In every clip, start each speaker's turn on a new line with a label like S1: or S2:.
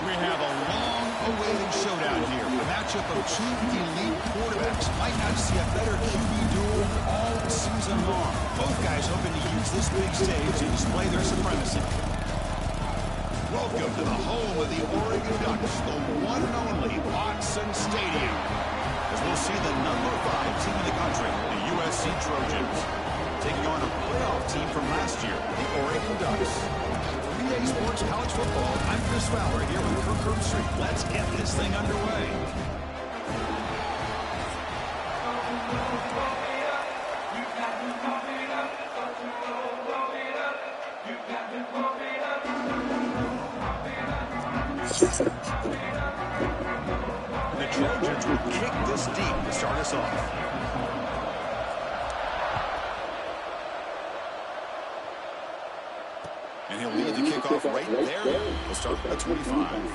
S1: We have a long-awaited showdown here. A matchup of two elite quarterbacks. Might not see a better QB duel all season long. Both guys hoping to use this big stage to display their supremacy. Welcome to the home of the Oregon Ducks, the one and only Otts Stadium. As we'll see the number 5 team in the country, the USC Trojans, taking on a playoff team from last year, the Oregon Ducks. EA Sports College Football, I'm Chris Fowler here with Kirk Herbstreit. Let's get this thing underway. The Trojans will kick this deep to start us off. And he'll lead the kickoff right there. We'll start at 25.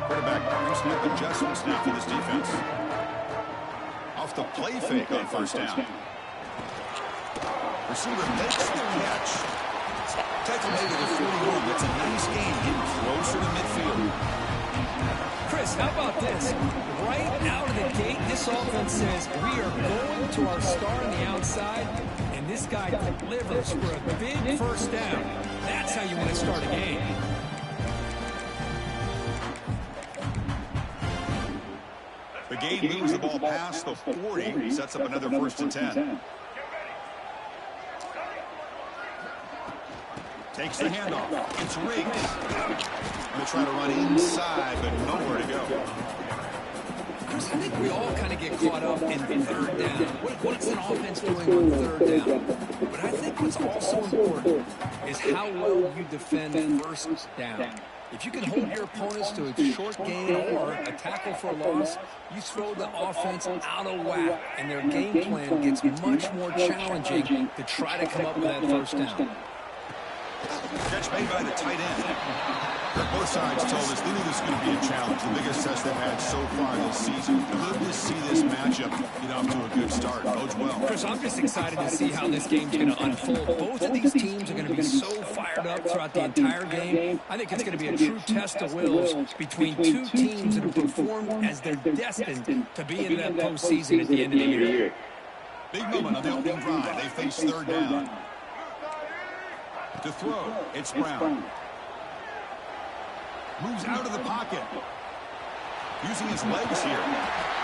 S1: Quarterback pre-snap adjustments now for this defense. Off the play fake on first down. Receiver makes the catch. Tackle made at the 41. That's a nice gain, getting closer to midfield.
S2: Chris, how about this? Right out of the gate, this offense says we are going to our star on the outside, and this guy delivers for a big first down. That's how you want to start a game.
S1: The game moves the ball past the 40, sets up another 1st and 10. Takes the handoff. It's Riggs. They'll try to run inside, but nowhere to go.
S2: Chris, I think we all kind of get caught up in 3rd down. What's an offense doing on 3rd down? But I think what's also important is how well you defend 1st down. If you can hold your opponents to a short gain or a tackle for a loss, you throw the offense out of whack, and their game plan gets much more challenging to try to come up with that 1st down.
S1: Catch made by the tight end. Both sides told us they knew this was going to be a challenge, the biggest test they've had so far this season. Good to see this matchup get off to a good start. Bodes well.
S2: Chris, I'm just excited to see how this game's going to unfold. Both of these teams are going to be so fired up throughout the entire game. I think it's going to be a true test of wills between two teams that have performed as they're destined to be in that postseason at the end of the year.
S1: Big moment on the opening drive. They face 3rd down. To throw, it's Brown. Moves out of the pocket. Using his legs here.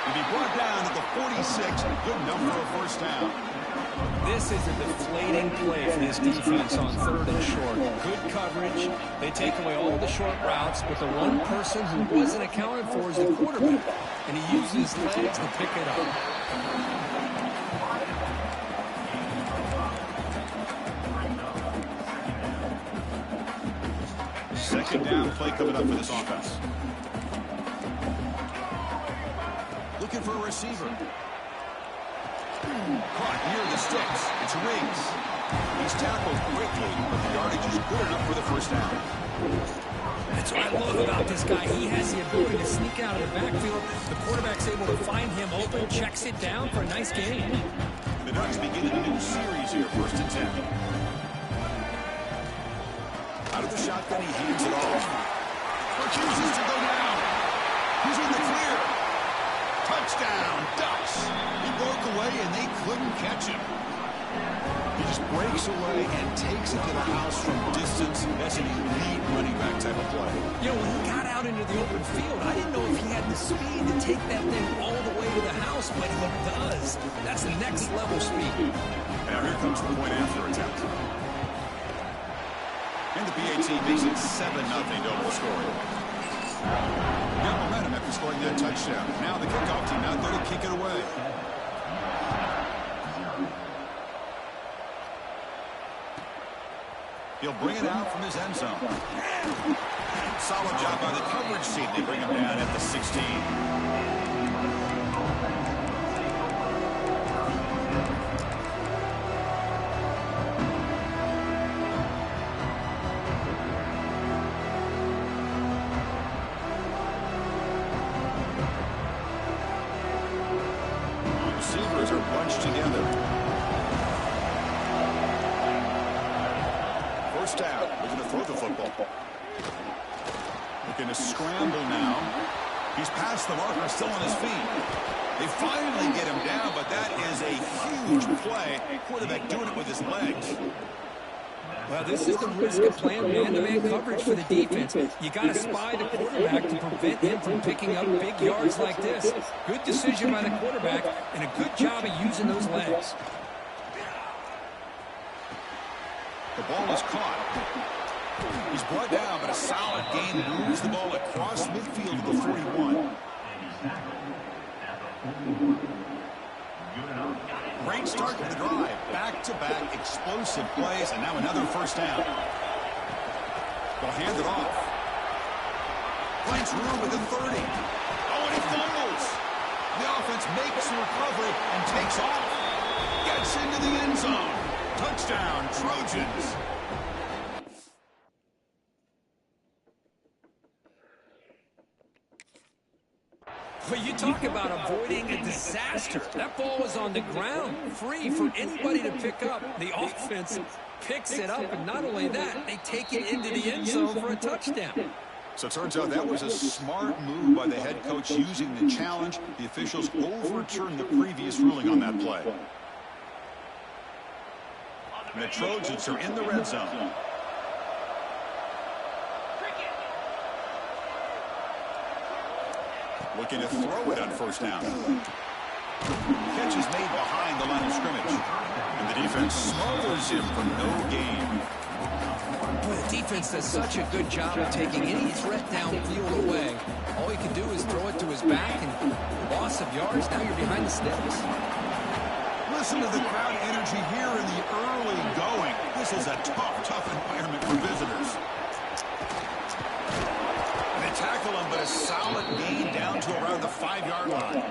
S1: He'll be brought down at the 46. Good number of 1st down.
S2: This is a deflating play for this defense on 3rd and short. Good coverage. They take away all the short routes, but the one person who wasn't accounted for is the quarterback. And he uses his legs to pick it up.
S1: 2nd down play coming up for this offense. Looking for a receiver. Caught near the sticks. It's Riggs. He's tackled quickly, but the yardage is good enough for the 1st down.
S2: That's what I love about this guy. He has the ability to sneak out of the backfield. The quarterback's able to find him open, checks it down for a nice gain.
S1: The Ducks begin a new series here, 1st and 10. Out of the shotgun, he hands it off. Refuses to go down. He's in the clear. Touchdown, Ducks. He broke away, and they couldn't catch him. He just breaks away and takes it to the house from distance. That's an elite running back type of play.
S2: You know, when he got out into the open field, I didn't know if he had the speed to take that thing all the way to the house, but he does. That's the next level speed.
S1: Now here comes the point after attempt. And the PA team makes it 7-0 double scoring. Got momentum after scoring that touchdown. Now the kickoff team out there to kick it away. He'll bring it out from his end zone. Solid job by the coverage team. They bring him down at the 16. first down. We're going to throw the football. Looking to scramble now. He's past the marker, still on his feet. They finally get him down, but that is a huge play. Quarterback doing it with his legs.
S2: Well, this is the risk of playing man-to-man coverage for the defense. You got to spy the quarterback to prevent him from picking up big yards like this. Good decision by the quarterback, and a good job of using those legs.
S1: The ball is caught. He's brought down, but a solid gain moves the ball across midfield to the 41. Great start to the drive. Back-to-back explosive plays, and now another first down. They'll hand it off. Finds room at the 30. Oh, and he fumbles. The offense makes the recovery and takes off. Gets into the end zone. Touchdown, Trojans.
S2: Well, you talk about avoiding a disaster. That ball was on the ground, free for anybody to pick up. The offense picks it up, and not only that, they take it into the end zone for a touchdown.
S1: So it turns out that was a smart move by the head coach using the challenge. The officials overturned the previous ruling on that play. And the Trojans are in the red zone. Looking to throw it on first down. Catch is made behind the line of scrimmage. And the defense smothers him for no gain.
S2: Boy, the defense does such a good job of taking any threat downfield away. All he can do is throw it to his back, and loss of yards, now you're behind the sticks.
S1: Listen to the crowd energy here in the early going. This is a tough environment for visitors. They tackle him, but a solid gain down to around the 5-yard line.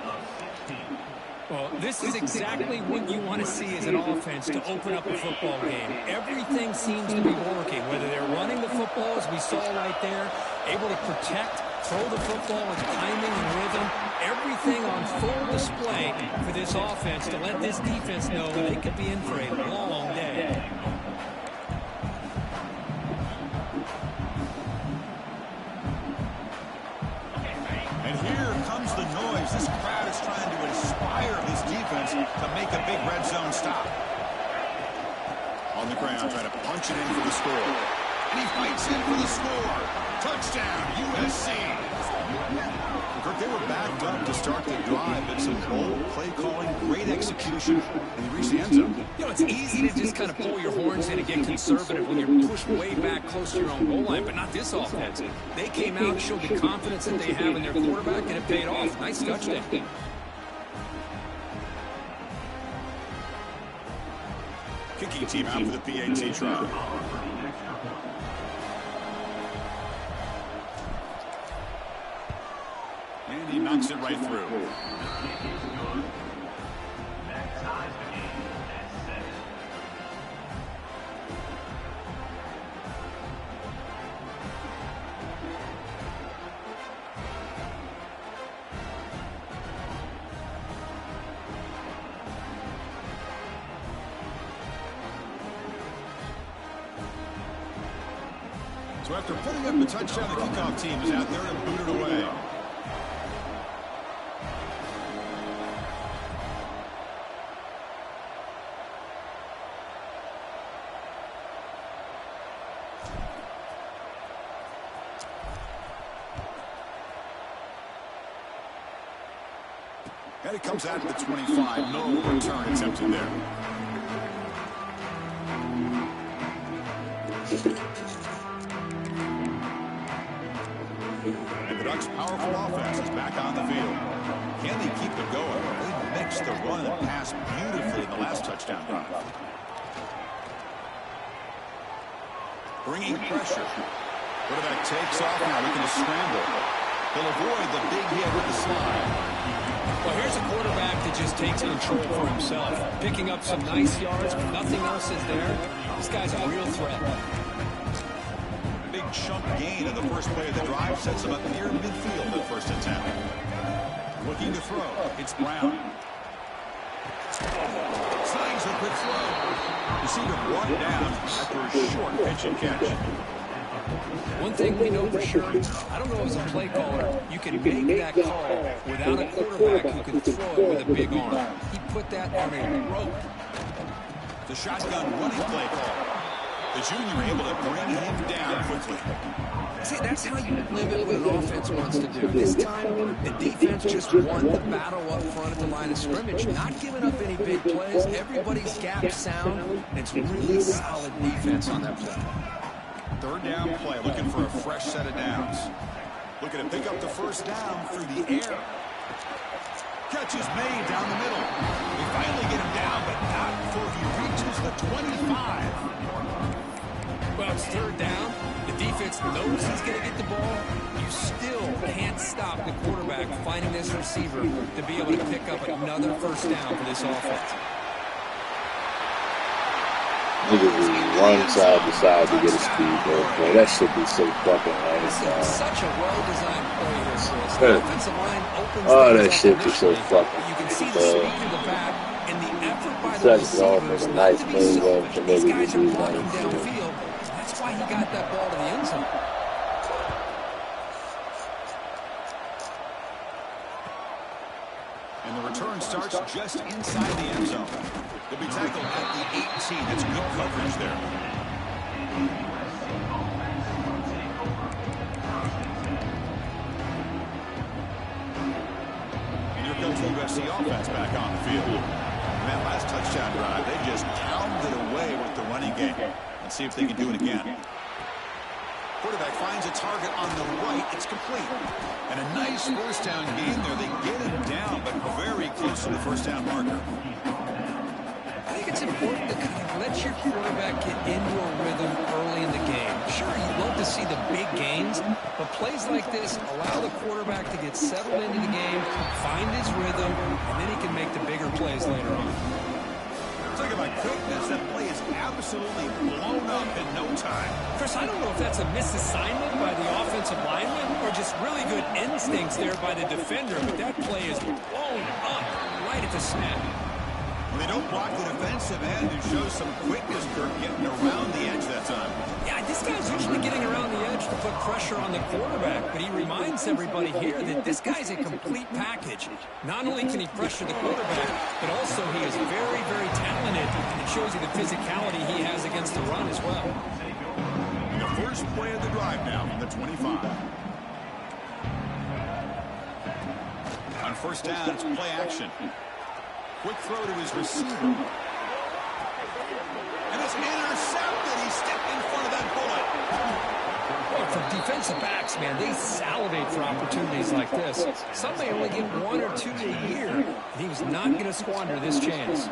S2: Well, this is exactly what you want to see as an offense to open up a football game. Everything seems to be working, whether they're running the football, as we saw right there, able to protect, throw the football with timing and rhythm, everything on full display for this offense to let this defense know they could be in for a long day.
S1: The noise. This crowd is trying to inspire this defense to make a big red zone stop. On the ground, trying to punch it in for the score. And he fights in for the score. Touchdown, USC. Kirk, they were backed up to start the drive, but some bold play calling, great execution, and he reached the end zone.
S2: You know, it's easy to just kind of pull your horns in and get conservative when you're pushed way back close to your own goal line, but not this offense. They came out, showed the confidence that they have in their quarterback, and it paid off. Nice touchdown.
S1: Kicking team out for the PAT trial. And he knocks it right through. So after putting up a touchdown, the kickoff team is out there to boot it away. And it comes out to the 25. No return attempted there. And the Ducks' powerful offense is back on the field. Can they keep it going? They mixed the run and pass beautifully in the last touchdown drive. Bringing pressure. Quarterback takes off now, looking to scramble. He'll avoid the big hit with the slide.
S2: Well, here's a quarterback that just takes control for himself, picking up some nice yards when nothing else is there. This guy's a real threat.
S1: Big chunk gain of the first play of the drive sets him up near midfield at first attempt. Looking to throw. It's Brown. Sliding tries the quick throw. Receiver brought down after a short pitch and catch.
S2: One thing we know for sure, I don't know as a play caller, you can make that call without a quarterback who can throw it with a big arm. He put that on a rope.
S1: The shotgun running play call. The junior able to bring him down quickly.
S2: See, that's how you limit what an offense wants to do. This time, the defense just won the battle up front at the line of scrimmage, not giving up any big plays. Everybody's gap sound, and it's really solid defense on that play.
S1: Third down play, looking for a fresh set of downs. Looking to pick up the first down through the air. Catch is made down the middle. They finally get him down, but not before he reaches the 25.
S2: Well, it's third down. The defense knows he's going to get the ball. You still can't stop the quarterback finding this receiver to be able to pick up another first down for this offense.
S3: Niggas run side to side to get a speed ball play. That should be so fucking
S2: This is
S3: nice.
S2: such a well-designed play here, Chris. The offensive line opens
S3: Oh,
S2: things
S3: that
S2: up
S3: shit is so
S2: initially.
S3: fucking
S2: You can see the speed in the back and the effort by the
S3: Sets it off
S2: receivers
S3: with a
S2: not
S3: nice
S2: to be
S3: move up
S2: selfish.
S3: to
S2: These
S3: maybe
S2: guys
S3: do
S2: are
S3: nice
S2: blocking
S3: shit.
S2: downfield. That's why he got that ball to the end zone.
S1: And the return starts just inside the end zone. They'll be tackled at the 18. That's good coverage there. And here comes the USC offense back on the field. And that last touchdown drive, they just pounded away with the running game. Let's see if they can do it again. Quarterback finds a target on the right. It's complete. And a nice first down gain there. They get him down, but very close to the first down marker.
S2: I think it's important to kind of let your quarterback get into a rhythm early in the game. Sure, you'd love to see the big gains, but plays like this allow the quarterback to get settled into the game, find his rhythm, and then he can make the bigger plays later on.
S1: Talk about quickness. That play is absolutely blown up in no time.
S2: Chris, I don't know if that's a misassignment by the offensive lineman or just really good instincts there by the defender, but that play is blown up right at the snap.
S1: When they don't block the defensive end, it shows some quickness, Kirk, getting around the edge that time.
S2: Yeah, this guy's usually getting around the edge to put pressure on the quarterback, but he reminds everybody here that this guy's a complete package. Not only can he pressure the quarterback, but also he is very, very talented. It shows you the physicality he has against the run as well.
S1: And the first play of the drive now from the 25. On first down, it's play action. Quick throw to his receiver. And it's intercepted. He stepped in front of that bullet.
S2: Well, for defensive backs, man, they salivate for opportunities like this. Some may only get one or two a year, and he was not going to squander this chance.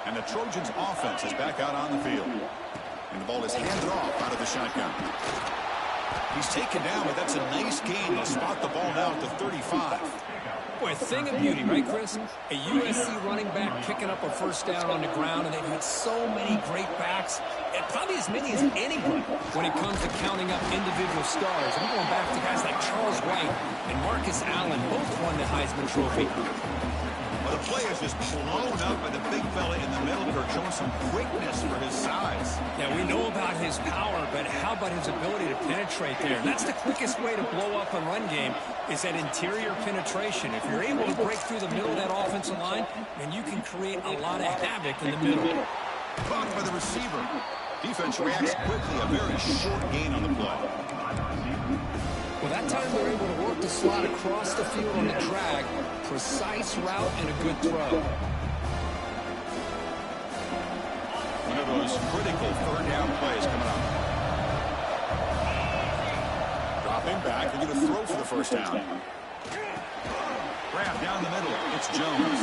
S1: And the Trojans' offense is back out on the field. And the ball is handed off out of the shotgun. He's taken down, but that's a nice gain. They'll spot the ball now at the 35.
S2: Boy, a thing of beauty, right, Chris? A USC running back picking up a first down on the ground, and they've had so many great backs, and probably as many as anyone when it comes to counting up individual stars. I'm going back to guys like Charles White and Marcus Allen, both won the Heisman Trophy.
S1: Well, the play is just blown up by the big fella in the middle, Kirk, showing some quickness for his size.
S2: Yeah, we know about his power, but how about his ability to penetrate there? And that's the quickest way to blow up a run game is that interior penetration. If you're able to break through the middle of that offensive line, then you can create a lot of havoc in the middle.
S1: Caught by the receiver. Defense reacts quickly. A very short gain on the play.
S2: Well, that time they're able to work the slot across the field on the drag. Precise route and a good throw.
S1: One of those critical third down plays coming up. Dropping back. They're going to throw for the first down. Grab down the middle. It's Jones.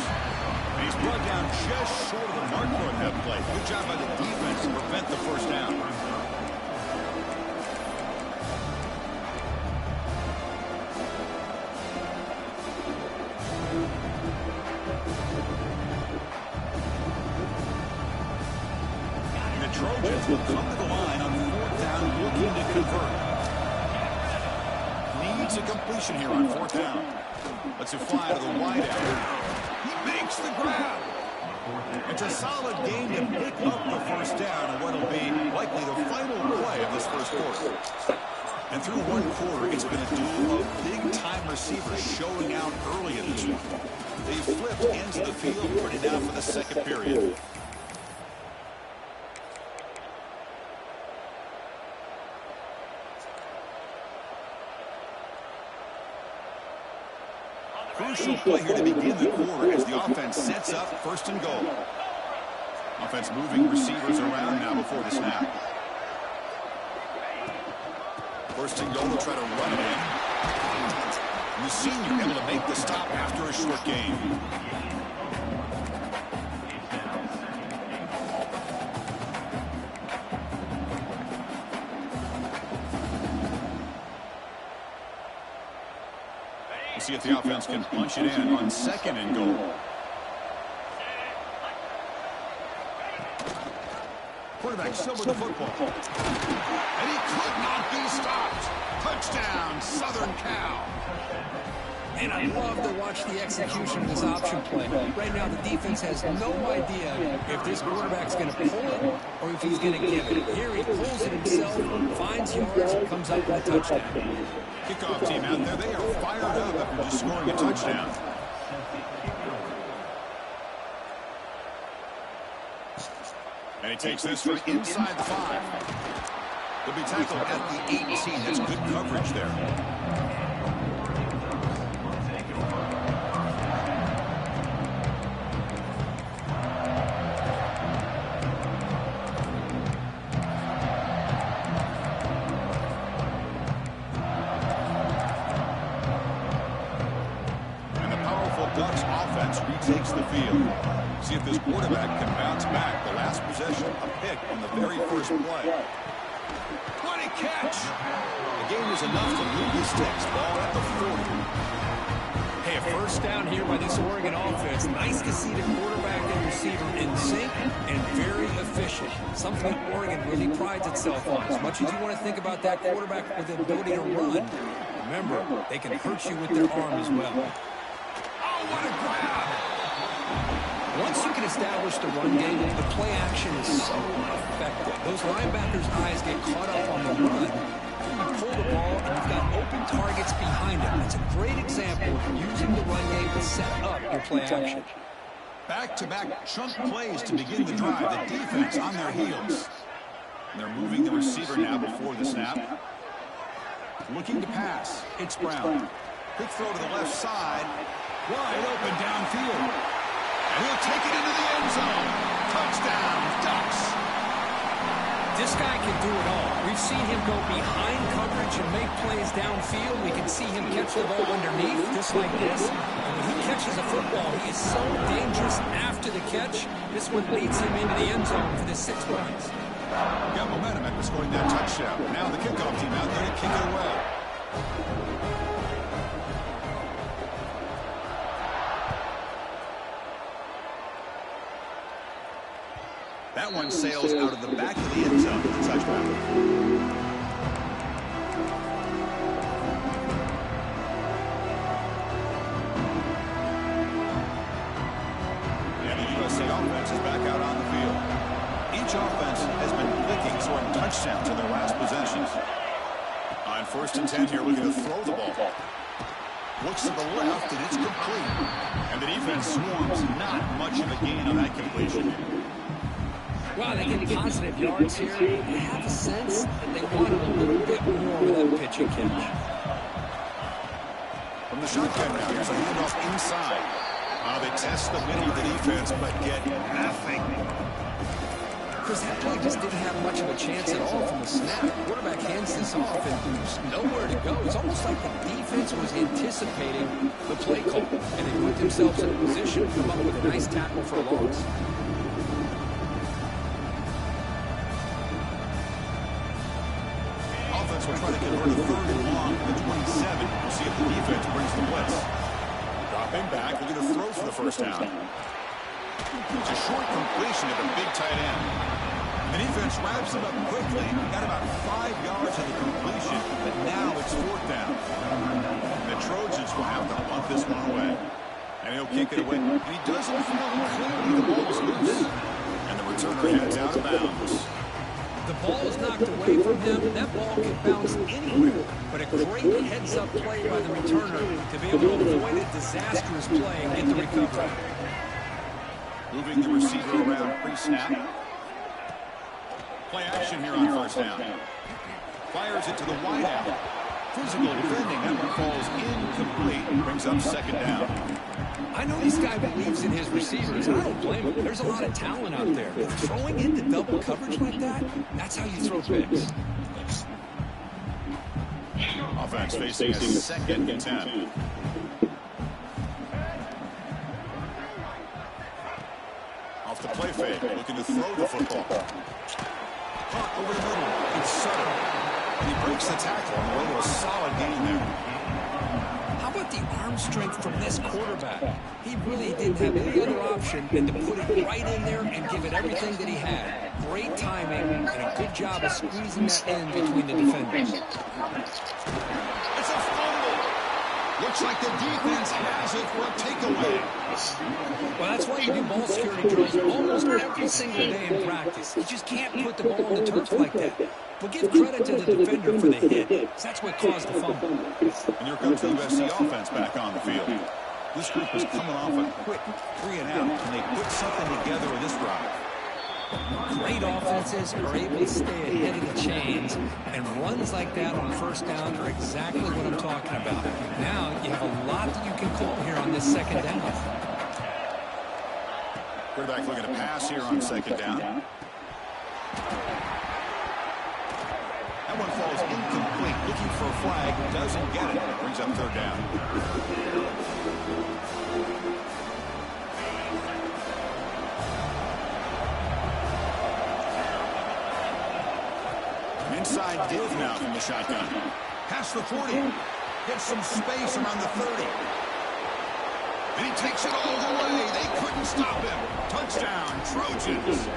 S1: And he's brought down just short of the marker on that play. Good job by the defense to prevent the first down. Trojans will come to the line on fourth down, looking to convert. Needs a completion here on fourth down. Lets it fly to the wide out. He makes the grab. It's a solid game to pick up the first down and what will be likely the final play of this first quarter. And through one quarter, it's been a duel of big-time receivers showing out early in this one. They flipped ends of the field, ready now for the second period. Crucial play here to begin the quarter as the offense sets up first and goal. Offense moving receivers around now before the snap. First and goal, they'll try to run it in. And the senior able to make the stop after a short gain. We'll see if the offense can punch it in on second and goal. Quarterback still with the football. And he could not be stopped. Touchdown, Southern Cal.
S2: And I love to watch the execution of this option play. Right now, the defense has no idea if this quarterback's going to pull it or if he's going to give it. Here he pulls it himself, finds yards, and comes up with a touchdown.
S1: Kickoff team out there, they are fired up after just scoring a touchdown. And he takes this from inside the 5. He'll be tackled at the 18. That's good coverage there. And the powerful Ducks offense retakes the field. See if this quarterback can bounce back. The last possession, a pick on the very first play. What a catch! The game was enough to move the sticks. Ball at the 40.
S2: Hey, a first down here by this Oregon offense. Nice to see the quarterback and receiver in sync and very efficient. Something that Oregon really prides itself on. As much as you want to think about that quarterback with the ability to run, remember, they can hurt you with their arm as well.
S1: Oh, what a grab!
S2: Once you can establish the run game, the play action is so effective. Those linebackers' eyes get caught up on the run. You pull the ball, and you've got open targets behind it. That's a great example of using the run game to set up your play action.
S1: Back-to-back chunk plays to begin the drive. The defense on their heels. And they're moving the receiver now before the snap. Looking to pass. It's Brown. Quick throw to the left side. Wide open downfield. And he'll take it into the end zone. Touchdown, Ducks.
S2: This guy can do it all. We've seen him go behind coverage and make plays downfield. We can see him catch the ball underneath, just like this. And when he catches a football, he is so dangerous after the catch. This one leads him into the end zone for the 6 points.
S1: Got momentum after scoring that touchdown. Now the kickoff team out there to kick it away. That one sails out of the back of the end zone for the touchdown. And the USA offense is back out on the field. Each offense has been clicking, scoring touchdowns in their last possessions. On first and 10 here, looking to throw the ball. Looks to the left, and it's complete. And the defense swarms. Not much of a gain on that completion.
S2: Wow, they get positive yards here. I have a sense that they want a little bit more with that pitch and catch.
S1: From the shotgun now, here's a handoff inside. They test the middle of the defense, but get nothing.
S2: Chris, that play just didn't have much of a chance at all from the snap. The quarterback hands this off, and there's nowhere to go. It's almost like the defense was anticipating the play call, and they put themselves in a position to come up with a nice tackle for a loss.
S1: We're trying to convert a third and long to the 27. We'll see if the defense brings the blitz. Dropping back, looking to throw for the first down. It's a short completion at the big tight end. The defense wraps it up quickly. Got about 5 yards of the completion, but now it's 4th down. The Trojans will have to punt this one away. And he'll kick kick it away. And he doesn't feel clearly the ball is loose. And the returner heads out of bounds.
S2: The ball is knocked away from him. That ball can bounce anywhere. But a great heads-up play by the returner to be able to avoid a disastrous play and get the recovery.
S1: Moving the receiver around pre-snap. Play action here on first down. Fires it to the wideout. Physical defending. That one falls incomplete. Brings up second down.
S2: I know this guy believes in his receivers. I don't blame him. There's a lot of talent out there. But throwing into double coverage like that, that's how you throw picks.
S1: Offense facing a second and 10. Off the play fake, looking to throw the football. Caught over the middle. It's Sutter. He breaks the tackle on the way to a solid gain there.
S2: How about the arm strength from this quarterback? He really didn't have any other option than to put it right in there and give it everything that he had. Great timing and a good job of squeezing that in between the defenders.
S1: It's a fumble. Looks like the defense has it for a takeaway.
S2: Well, that's why you do ball security drills almost every single day in practice. You just can't put the ball on the turf like that. But give credit to the defender for the hit, because that's what caused the fumble.
S1: And here comes the USC offense back on the field. This group is coming off a quick 3-and-out, and they put something together with this drive.
S2: Great offenses are able to stay ahead of the chains, and runs like that on first down are exactly what I'm talking about. Now you have a lot that you can call here on this second down.
S1: Quarterback looking to pass here on second down. That one falls incomplete. Looking for a flag. Doesn't get it. Brings up third down. An inside div now from the shotgun. Past the 40. Gets some space around the 30. And he takes it all the way. They couldn't stop him. Touchdown, Trojans.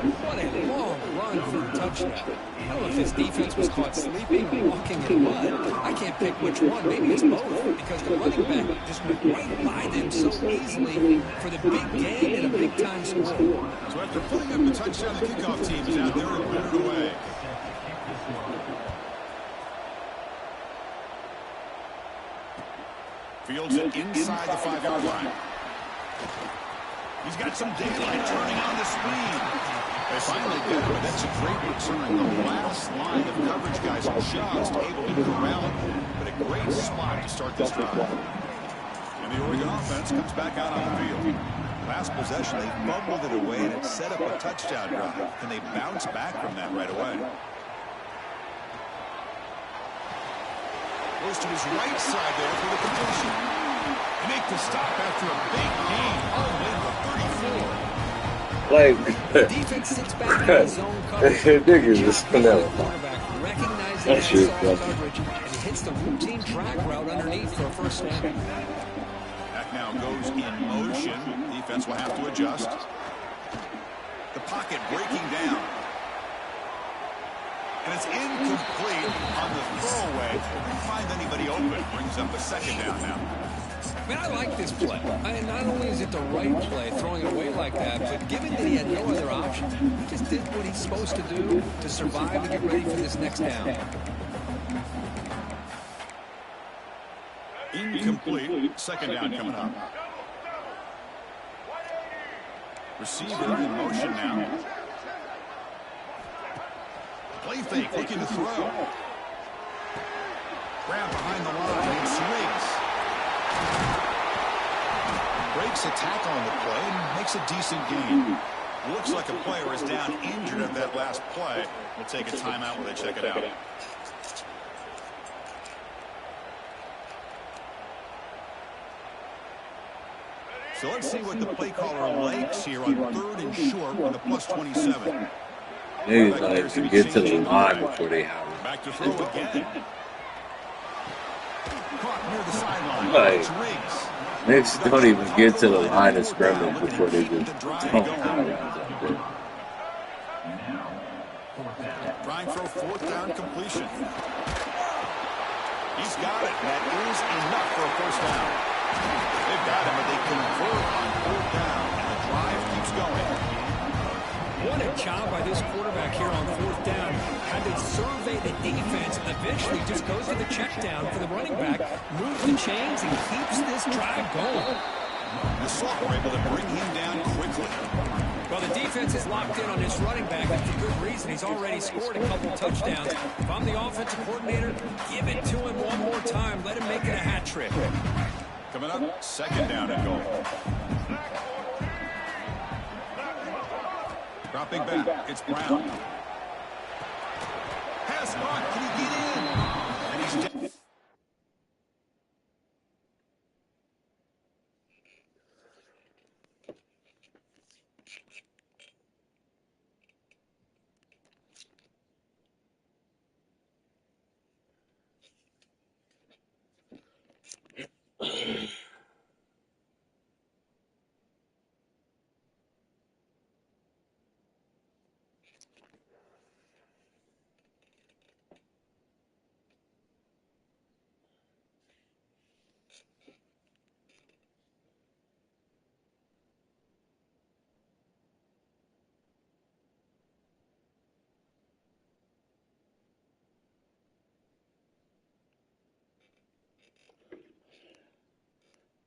S2: What a long run for a touchdown. I don't know if his defense was caught sleeping or walking in mud. I can't pick which one. Maybe it's both, because the running back just went right by them so easily for the big gain and a big-time score.
S1: So after putting up the touchdown, the kickoff team is out there and put it away. Fields it inside the 5-yard line. He's got some daylight turning on the speed. They finally get him, but that's a great return. The last line of coverage guys just able to corral him, but a great spot to start this drive. And the Oregon offense comes back out on the field. Last possession, they fumbled it away, and it set up a touchdown drive. Can they bounce back from that right away? Goes to his right side there for the completion. Make the stop after a big gain all the way to the 34.
S3: Like,
S2: Defense sits back in his zone coverage.
S3: niggas is vanilla.
S2: Recognizing
S3: That shit
S2: zone
S3: funny.
S2: coverage, and he hits the routine drag route underneath for a first down.
S1: Back now goes in motion. Defense will have to adjust. The pocket breaking down. And it's incomplete on the throwaway. Didn't find anybody open. Brings up a second down now.
S2: Man, I like this play. Not only is it the right play, throwing it away like that, but given that he had no other option, he just did what he's supposed to do to survive and get ready for this next down.
S1: Incomplete. Second down coming up. Receiver in motion now. Play fake, looking to throw. Grab behind the line. It's Riggs. Breaks a tackle on the play and makes a decent gain. Looks like a player is down injured at that last play. We'll take a timeout while they check it out. So let's see what the play caller likes here on 3rd and short with a plus 27.
S3: Niggas like to get to the line before they have it.
S1: Back to throw again. Caught near the sideline.
S3: Like,
S1: It's Riggs.
S3: niggas don't even get to the line of scrimmage before they just pump out there.
S1: Trying for a 4th down completion. He's got it. That is enough for a first down. They've got him, but they convert on 4th down, and the drive keeps going.
S2: What a job by this quarterback here on 4th down. Had to survey the defense, eventually just goes to the check down for the running back, moves the chains, and keeps this drive going.
S1: The Saints were able to bring him down quickly.
S2: Well, the defense is locked in on this running back, and for good reason. He's already scored a couple touchdowns. If I'm the offensive coordinator, give it to him one more time. Let him make it a hat trick.
S1: Coming up, 2nd down and goal. Dropping back, it's Brown. Pass caught, can he get in? And he's dead.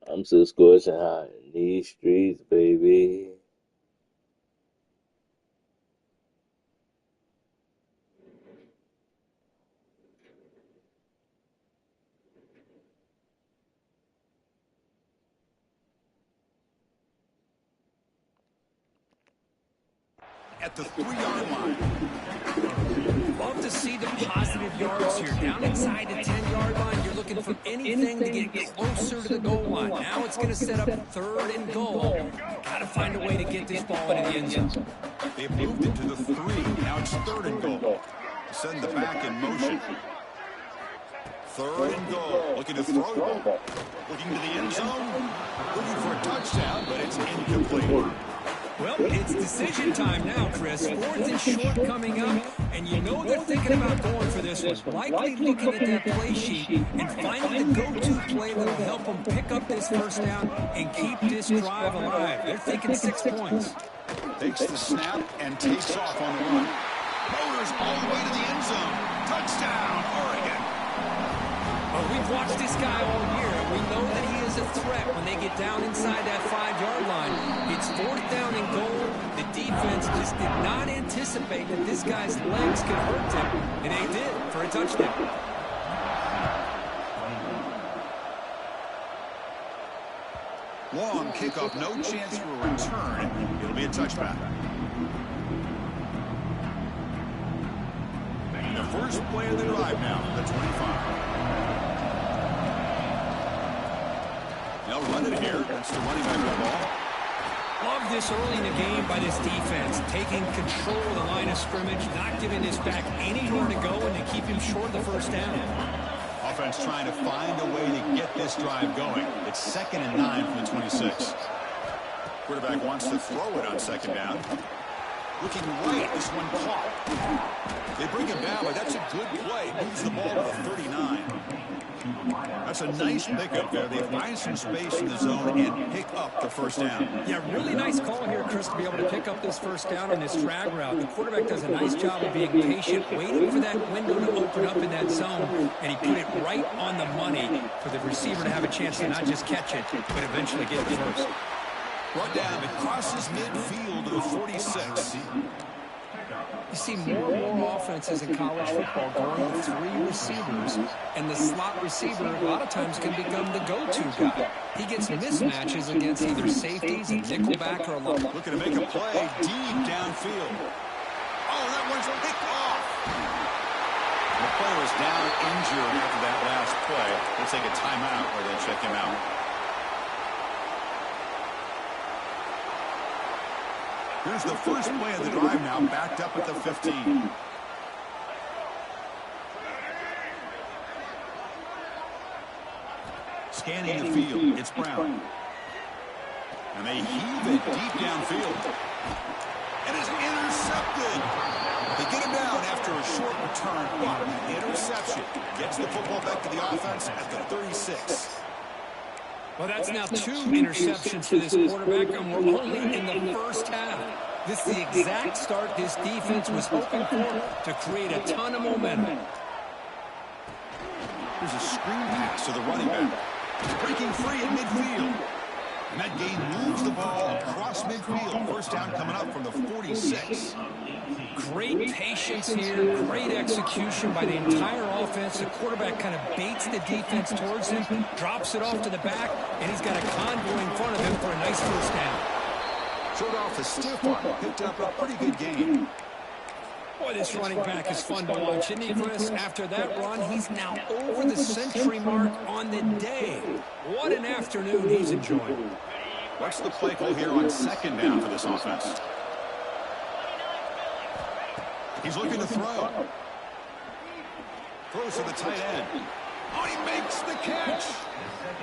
S3: I'm still scorching hot in these streets, baby.
S1: At the 3-yard line.
S2: Love to see the positive yards here. Down inside the 10-yard line, you're looking for anything to get closer to the goal line. Now it's going to set up 3rd and goal. Got to find a way to get this ball into the end zone.
S1: They've moved it to the 3. Now it's 3rd and goal. Send the back in motion. 3rd and goal. Looking to throw the ball. Looking to the end zone. Looking for a touchdown, but it's incomplete.
S2: Well, it's decision time now, Chris. 4th and short coming up, and you know they're thinking about going for this one. Likely looking at their play sheet and finding the go-to play that will help them pick up this 1st down and keep this drive alive. They're thinking 6 points.
S1: Takes the snap and takes off on the run. Motors all the way to the end zone. Touchdown, Oregon.
S2: Well, we've watched this guy all year, and we know that he is a threat when they get down inside that 5-yard line. It's 4th down and goal. The defense just did not anticipate that this guy's legs could hurt him, and they did for a touchdown.
S1: Long kickoff, no chance for a return. It'll be a touchback. The first play of the drive now, the 25. They'll run it here. That's the running back of the ball.
S2: Love this early in the game by this defense, taking control of the line of scrimmage, not giving this back anywhere to go, and to keep him short of the 1st down.
S1: Offense trying to find a way to get this drive going. It's 2nd and 9 from the 26. Quarterback wants to throw it on 2nd down. Looking right, this one caught. They bring him down, but that's a good play. Moves the ball to the 39. That's a nice pickup there. They find some space in the zone and pick up the 1st down.
S2: Yeah, really nice call here, Chris, to be able to pick up this 1st down on this drag route. The quarterback does a nice job of being patient, waiting for that window to open up in that zone, and he put it right on the money for the receiver to have a chance to not just catch it, but eventually get it first.
S1: Brought down, it crosses midfield to the 46.
S2: You see more and more offenses in college football going with 3 receivers, and the slot receiver a lot of times can become the go-to guy. He gets mismatches against either safeties, a nickelback, or a line.
S1: Looking to make a play deep downfield. Oh, that one's picked off. The player is down injured after that last play. They'll take a timeout or they'll check him out. Here's the first play of the drive now, backed up at the 15. Scanning the field, it's Brown. And they heave it deep downfield. It is intercepted. They get him down after a short return, but the interception gets the football back to the offense at the 36.
S2: Well, that's now 2 interceptions for this quarterback, and we're only in the first half. This is the exact start this defense was hoping for to create a ton of momentum.
S1: Here's a screen pass to the running back. He's breaking free at midfield. And that gain moves the ball across midfield. First down coming up from the 46.
S2: Great patience here, great execution by the entire offense. The quarterback kind of baits the defense towards him, drops it off to the back, and he's got a convoy in front of him for a nice first down.
S1: Showed off the stiff arm, picked up a pretty good gain.
S2: Boy, this running back is fun to watch, isn't he, Chris? After that run, he's now over the century mark on the day. What an afternoon he's enjoying.
S1: What's the play call here on second down for this offense? He's looking to throw. Throws to the tight end. Oh, he makes the catch.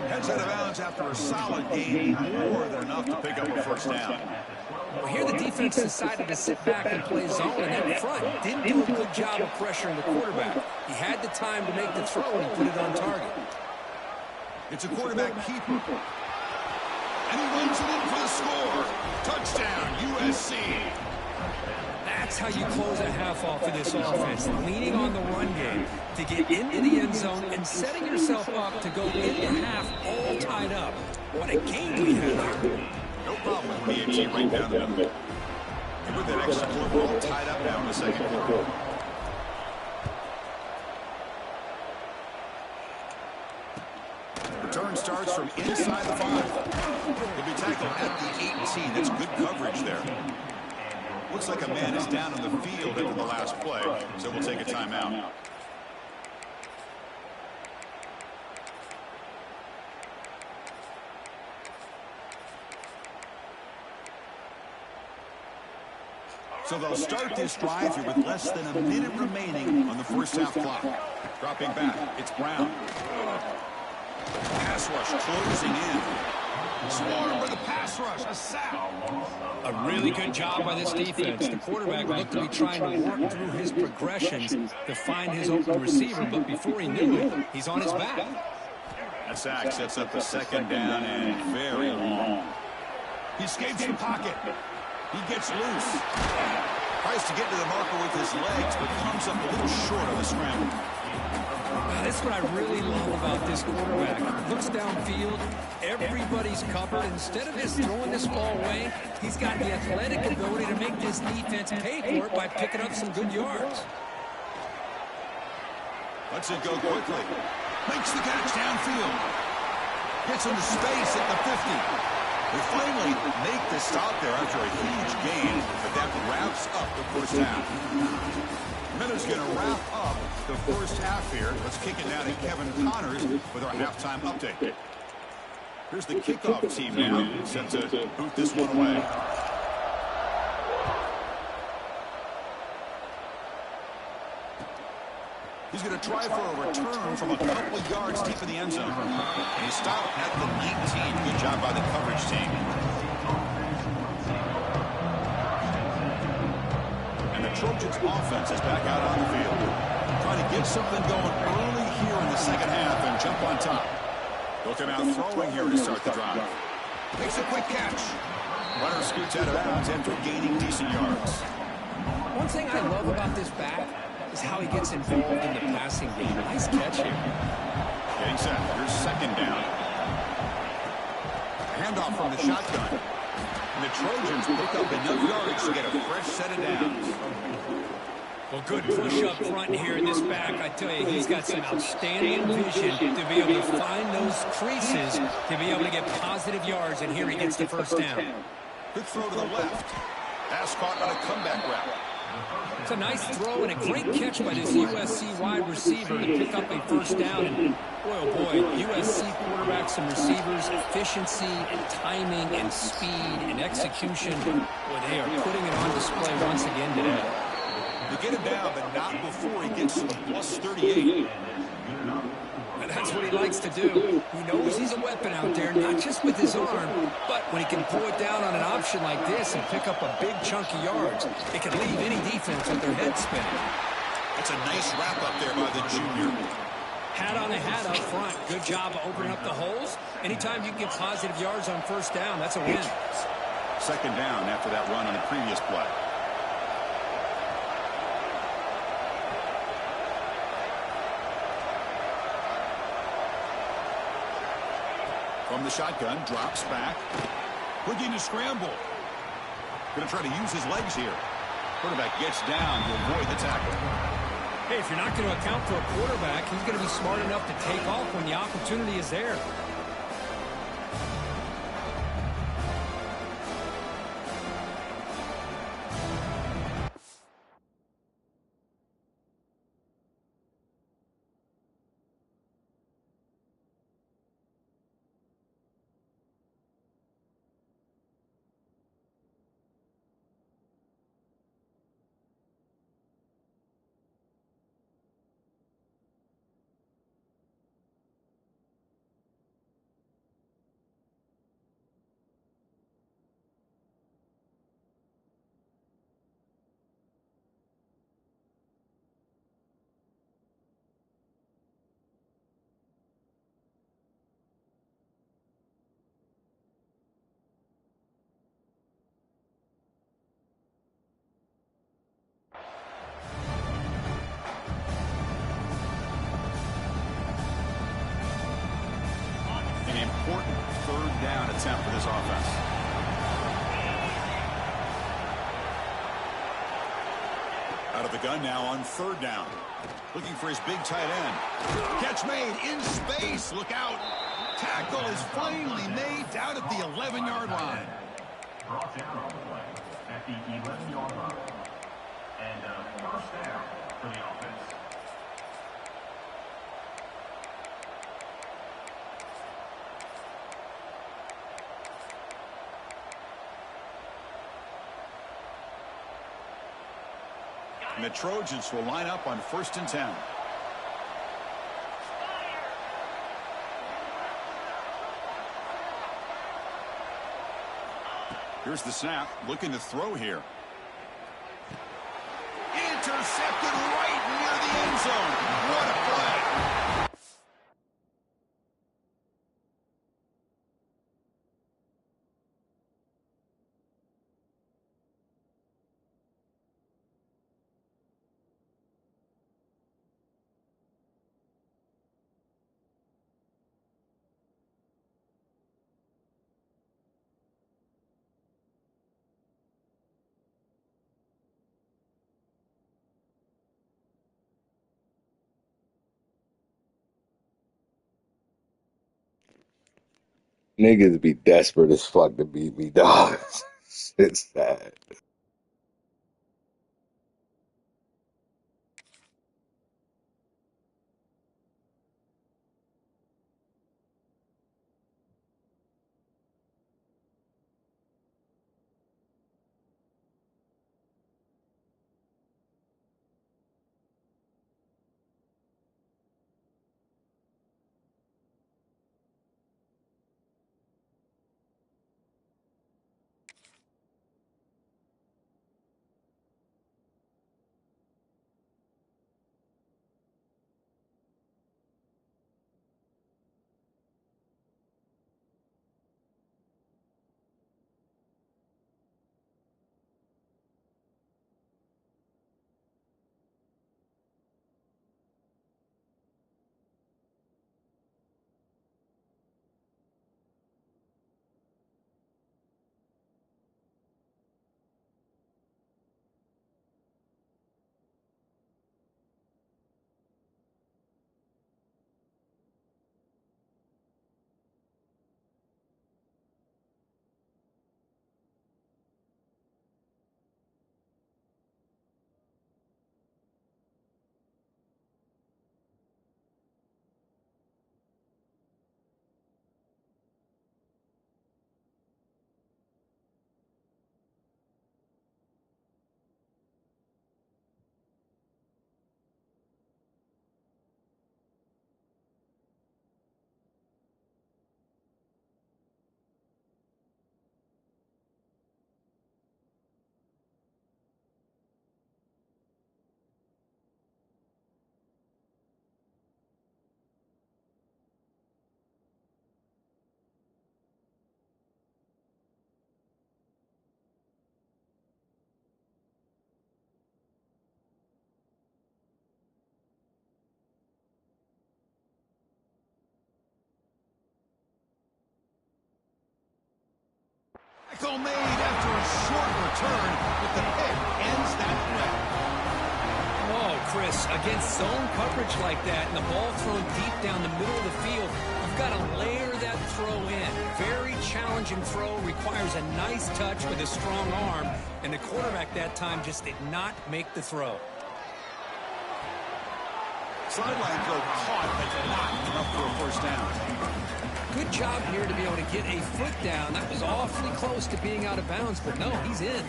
S1: Heads out of bounds after a solid gain. More than enough to pick up a first down.
S2: Well, here the defense decided to sit back and play zone, and that front didn't do a good job of pressuring the quarterback. He had the time to make the throw, and he put it on target.
S1: It's a quarterback keeper. And he runs it in for the score. Touchdown, USC.
S2: That's how you close a half off of this offense, leaning on the run game to get into the end zone and setting yourself up to go into half all tied up. What a game we have here.
S1: No problem with BMG right down the middle. And with that extra point, we're all tied up now in the second quarter. Return starts from inside the 5. He'll be tackled at the 18. That's good coverage there. Looks like a man is down on the field after the last play, so we'll take a timeout. So they'll start this drive here with less than a minute remaining on the first half clock. Dropping back, it's Brown. Pass rush closing in. Swarmed by the pass rush, a sack.
S2: A really good job by this defense. The quarterback looked to be trying to work through his progressions to find his open receiver, but before he knew it, he's on his back.
S1: A sack sets up the second down and very long. He escapes the pocket. He gets loose. Tries to get to the marker with his legs, but comes up a little short of the scramble.
S2: That's what I really love about this quarterback. Looks downfield, everybody's covered. Instead of just throwing this ball away, he's got the athletic ability to make this defense pay for it by picking up some good yards.
S1: Lets it go quickly. Makes the catch downfield. Gets into space at the 50. We finally make the stop there after a huge gain, but that wraps up the first half. Miller's going to wrap up the first half here. Let's kick it down to Kevin Connors with our halftime update. Here's the kickoff team now, set to boot this one away. He's going to try for a return from a couple of yards deep in the end zone. And he stopped at the 19. Good job by the coverage team. And the Trojans offense is back out on the field. Trying to get something going early here in the second half and jump on top. They'll come out throwing here to start the drive. Makes a quick catch. Runner scoots out of bounds after gaining decent yards.
S2: One thing I love about this back is how he gets involved in the passing game. Nice catch here.
S1: Getting set. Here's second down. Handoff from the shotgun. And the Trojans pick up enough yards to get a fresh set of downs.
S2: Well, good push up front here in this back. I tell you, he's got some outstanding vision to be able to find those creases, to be able to get positive yards, and here he gets the first down.
S1: Good throw to the left. Pass caught on a comeback route.
S2: It's a nice throw and a great catch by this USC wide receiver to pick up a first down. And boy, oh boy, USC quarterbacks and receivers, efficiency, timing, and speed and execution. Boy, they are putting it on display once again today.
S1: They get him down, but not before he gets to the plus 38.
S2: And that's what he likes to do. He knows he's a weapon out there, not just with his arm, but when he can pull it down on an option like this and pick up a big chunk of yards, it can leave any defense with their head spinning.
S1: That's a nice wrap up there by the junior.
S2: Had on they had up front. Good job of opening up the holes. Anytime you can get positive yards on first down, that's a win.
S1: Second down after that run on the previous play. From the shotgun, drops back. Looking to scramble. Going to try to use his legs here. Quarterback gets down to avoid the tackle.
S2: Hey, if you're not going to account for a quarterback, he's going to be smart enough to take off when the opportunity is there.
S1: An important third down attempt for this offense. Out of the gun now on third down. Looking for his big tight end. Catch made in space. Look out. Tackle is finally made down at the 11-yard line.
S4: Brought down on the play at the 11-yard line. And first down for the offense.
S1: And the Trojans will line up on 1st and 10. Here's the snap. Looking to throw here. Intercepted right near the end zone. What a play.
S3: Niggas be desperate as fuck to beat me, dog. It's sad.
S1: return, but the pick ends that play.
S2: Oh, Chris, against zone coverage like that and the ball thrown deep down the middle of the field, you've got to layer that throw in. Very challenging throw, requires a nice touch with a strong arm, and the quarterback that time just did not make the throw.
S1: Sideline throw caught, but not enough for a first down.
S2: Good job here to be able to get a foot down. That was awfully close to being out of bounds, but no, he's in.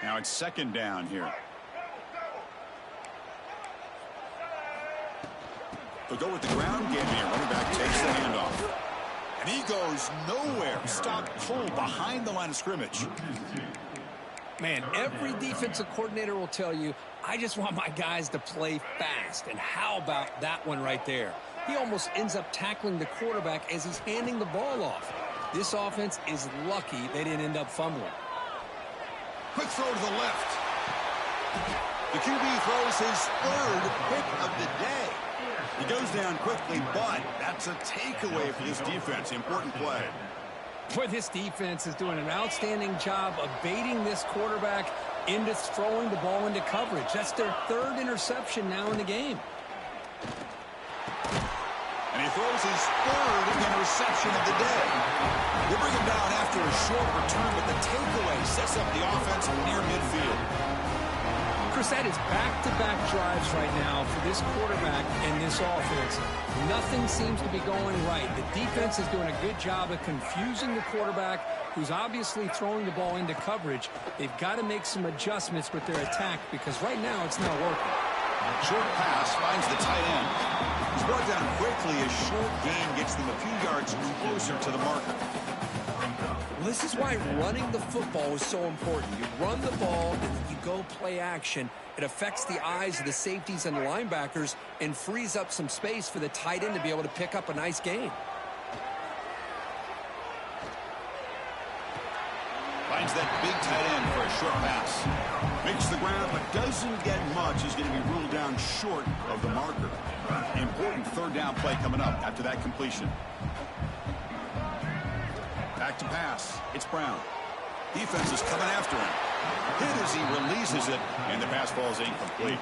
S1: Now it's second down here. They'll go with the ground game here. Running back takes the handoff. And he goes nowhere. Stop pull behind the line of scrimmage.
S2: Man, every defensive coordinator will tell you, I just want my guys to play fast. And how about that one right there? He almost ends up tackling the quarterback as he's handing the ball off. This offense is lucky they didn't end up fumbling.
S1: Quick throw to the left. The QB throws his third pick of the day. He goes down quickly, but that's a takeaway for this defense. Important play.
S2: Boy, this defense is doing an outstanding job of baiting this quarterback into throwing the ball into coverage. That's their third interception now in the game.
S1: And he throws his third interception of the day. They bring him down after a short return, but the takeaway sets up the offense near midfield.
S2: Chris, that is back-to-back drives right now for this quarterback and this offense. Nothing seems to be going right. The defense is doing a good job of confusing the quarterback, who's obviously throwing the ball into coverage. They've got to make some adjustments with their attack because right now it's not working.
S1: Short pass finds the tight end. He's brought down quickly. A short gain gets them a few yards closer to the marker.
S2: Well, this is why running the football is so important. You run the ball, and then you go play action. It affects the eyes of the safeties and the linebackers and frees up some space for the tight end to be able to pick up a nice gain.
S1: Finds that big tight end for a short pass. Makes the ground, but doesn't get much. He's going to be ruled down short of the marker. Important third down play coming up after that completion. Back to pass. It's Brown. Defense is coming after him. Hit as he releases it, and the pass ball is incomplete.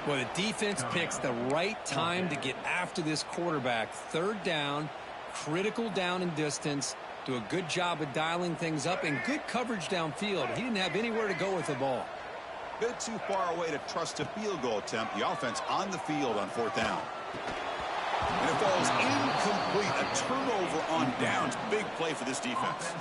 S2: Well, the defense picks the right time to get after this quarterback. Third down, critical down and distance. Do a good job of dialing things up and good coverage downfield. He didn't have anywhere to go with the ball.
S1: Bit too far away to trust a field goal attempt. The offense on the field on fourth down. And it falls incomplete. A turnover on downs. Big play for this defense.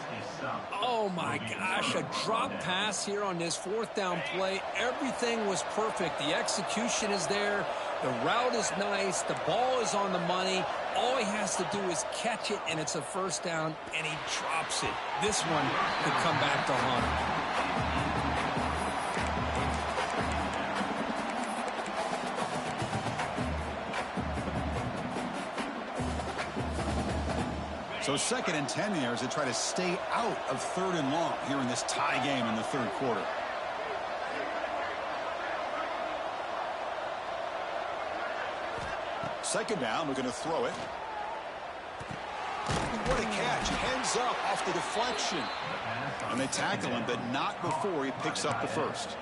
S2: Oh, my gosh. A drop pass here on this fourth down play. Everything was perfect. The execution is there. The route is nice. The ball is on the money. All he has to do is catch it, and it's a first down, and he drops it. This one could come back to haunt him.
S1: So 2nd and 10 here as they try to stay out of 3rd and long here in this tie game in the third quarter. Second down, we're going to throw it. What a catch. Heads up off the deflection. And they tackle him, but not before he picks up the first.